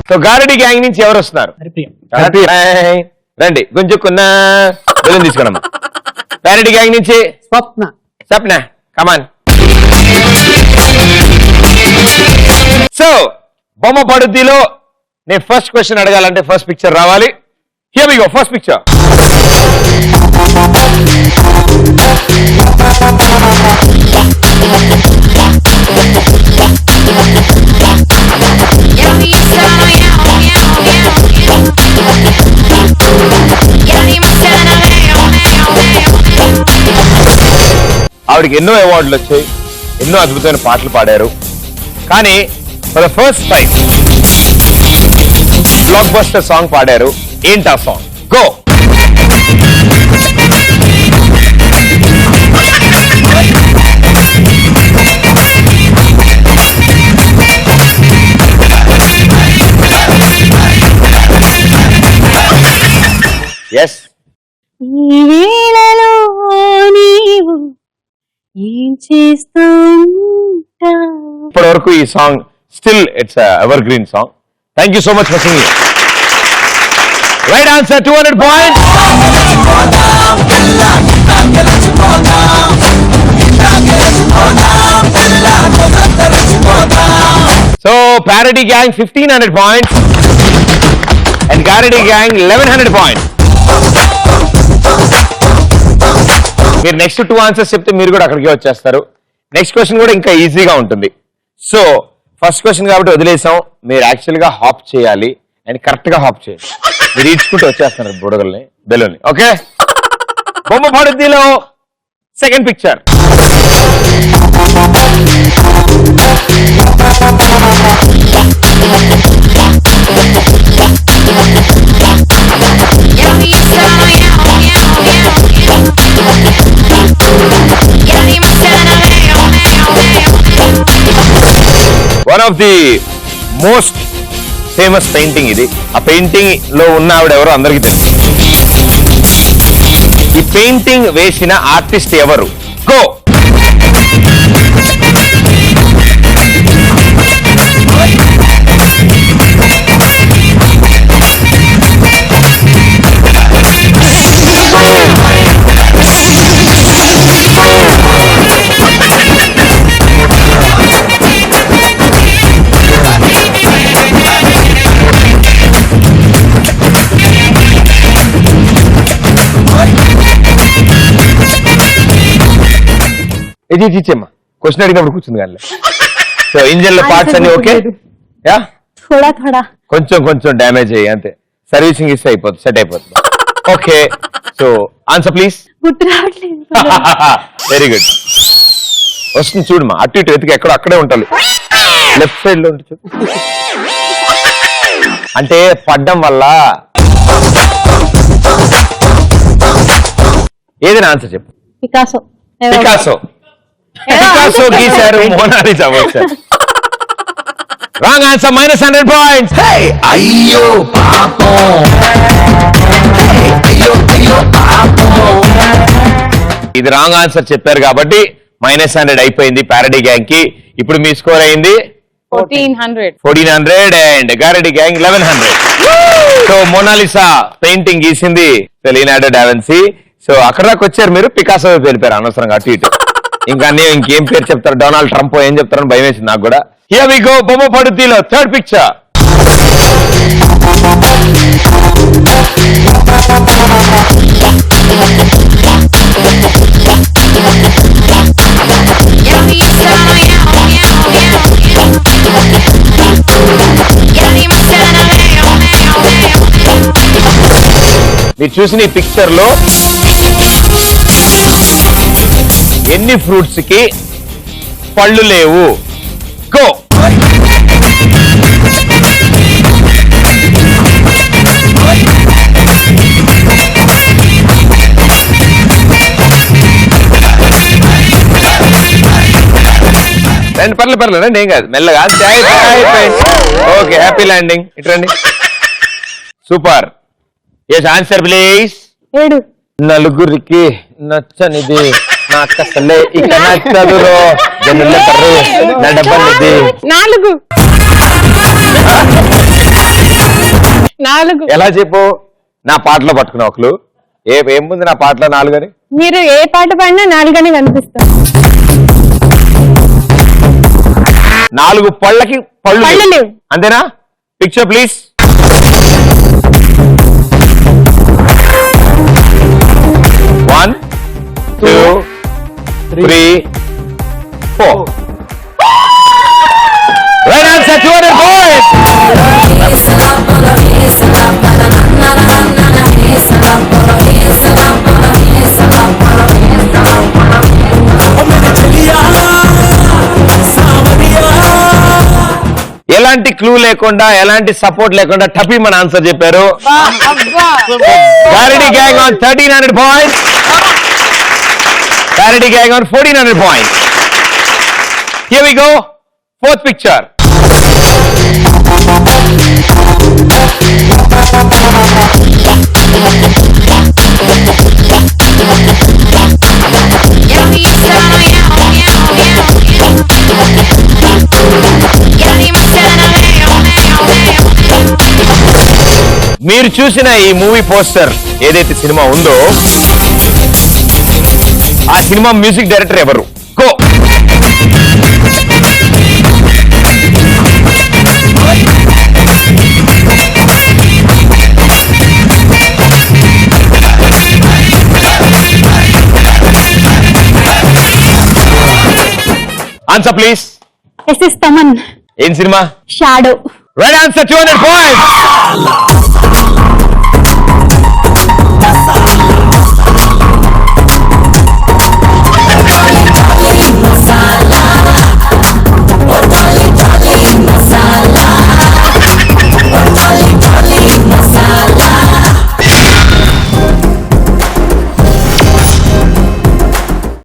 So గారడి gang నుంచి ఎవరు వస్తున్నారు? రండి గుంజుకున్న తీసుకున్నాం. గారడి గ్యాంగ్ నుంచి స్వప్న కమాన్. సో బొమ్మ పడుద్దిలో నేను ఫస్ట్ క్వశ్చన్ అడగాలంటే ఫస్ట్ పిక్చర్ రావాలి. Here we go. First picture. ఆవిడకి ఎన్నో అవార్డులు వచ్చాయి, ఎన్నో అద్భుతమైన పాటలు పాడారు. కానీ for the first time blockbuster song పాడారు. ఏంటి ఆ సాంగ్? గో. ఎస్. ఈ వేళలో నీవు ఏం చేస్తూ ఉంటావు? ఇప్పటి వరకు ఈ song still it's ever green song. Thank you so much for singing. Right answer 200 points. So Parody Gang 1500 points and Garidi Gang 1100 points. మీరు నెక్స్ట్ 2 ఆన్సర్స్ చెప్తే మీరు కూడా అక్కడికి వచ్చేస్తారు. నెక్స్ట్ క్వశ్చన్ కూడా ఇంకా ఈజీగా ఉంటుంది. సో ఫస్ట్ క్వశ్చన్ కాబట్టి వదిలేసాం. మీరు యాక్చువల్ గా హాప్ చేయాలి అండ్ కరెక్ట్ గా హాప్ చేయాలి. మీరు ఈడ్చుకుంటూ వచ్చేస్తున్నారు బుడగల్ని, బెలూన్ని. ఓకే, బొమ్మ పడుద్దిలో second picture. One of the most famous painting ఇది. ఆ పెయింటింగ్ లో ఉన్న ఆవిడ ఎవరు అందరికీ తెలుసు. ఈ పెయింటింగ్ వేసిన ఆర్టిస్ట్ ఎవరు? గో. ఇది ఇచ్చేమ్మా, క్వశ్చన్ అడిగినప్పుడు కూర్చుంది కానీ. సో ఇంజన్ లో పార్ట్స్ అన్ని ఓకే, యా కొంచెం కొంచెం డ్యామేజ్ అయ్యి అంతే. సర్వీసింగ్ ఇస్తే అయిపోతుంది, సెట్ అయిపోతుంది. Okay, so answer please. Very good. వస్తుంది చూడమ్మా, అటు ఇటు వెతికి ఎక్కడ అక్కడే ఉంటాలి. లెఫ్ట్ సైడ్ లో ఉంటుంది. అంటే పడ్డం వల్ల ఏదైనా ఆన్సర్ చెప్పు. పికాసో గీశారు, మోనాలిసా వచ్చారు. Wrong answer, -100 points. అయ్యో పాపం, ఇది రాంగ్ ఆన్సర్ చెప్పారు కాబట్టి -100 అయిపోయింది ప్యారడీ గ్యాంగ్ కి. ఇప్పుడు మీ స్కోర్ అయింది 1400 అండ్ గారడి గ్యాంగ్ 1100. సో మోనాలిసా పెయింటింగ్ గీసింది లియోనార్డో డా విన్సీ. సో అక్కడ దాకా వచ్చారు మీరు, పికాసో వెళ్ళిపోయారు అనవసరంగా అటు ఇటు. ఇంకా ఇంకేం పేరు చెప్తారు, డొనాల్డ్ ట్రంప్ ఏం చెప్తారని భయం వేసింది నాకు కూడా. Here we go. బొమ్మ పడుద్దిలో థర్డ్ పిక్చర్. మీరు చూసిన ఈ పిక్చర్ లో ఎన్ని ఫ్రూట్స్ కి పళ్ళు లేవు? గో. రండి, పర్లేదు రండి, ఏం కాదు, మెల్లగా. Okay, happy landing. ఇటు రండి. సూపర్. Yes, answer please. 7. నలుగురికి నచ్చనిది నాకసలే ఇక నచ్చదురో, జనుల కర్రు నా డబ్బనిది. 4. 4. ఎలా చెప్పు? నా పాటలో పట్టుకున్నావు ఒకలు. ఏముంది నా పాటలో 4 అని? మీరు ఏ పాట పాడినా 4 అని కనిపిస్తారు. 4 పళ్ళకి పళ్ళు పళ్ళు లేవు. అంతేనా? Picture please. One, 2, 3, 4. Right answer, 200 points. ఎలాంటి క్లూ లేకుండా, ఎలాంటి సపోర్ట్ లేకుండా టపీ మన ఆన్సర్ చెప్పారు. Clarity Gang on 1300 points. Clarity Gang on 1400 points. Here we go. Fourth picture. మీరు చూసిన ఈ మూవీ పోస్టర్ ఏదైతే సినిమా ఉందో ఆ సినిమా మ్యూజిక్ డైరెక్టర్ ఎవరు? Go. Answer please. S S Thaman. ఏం cinema? Shadow. Right answer, 200 points.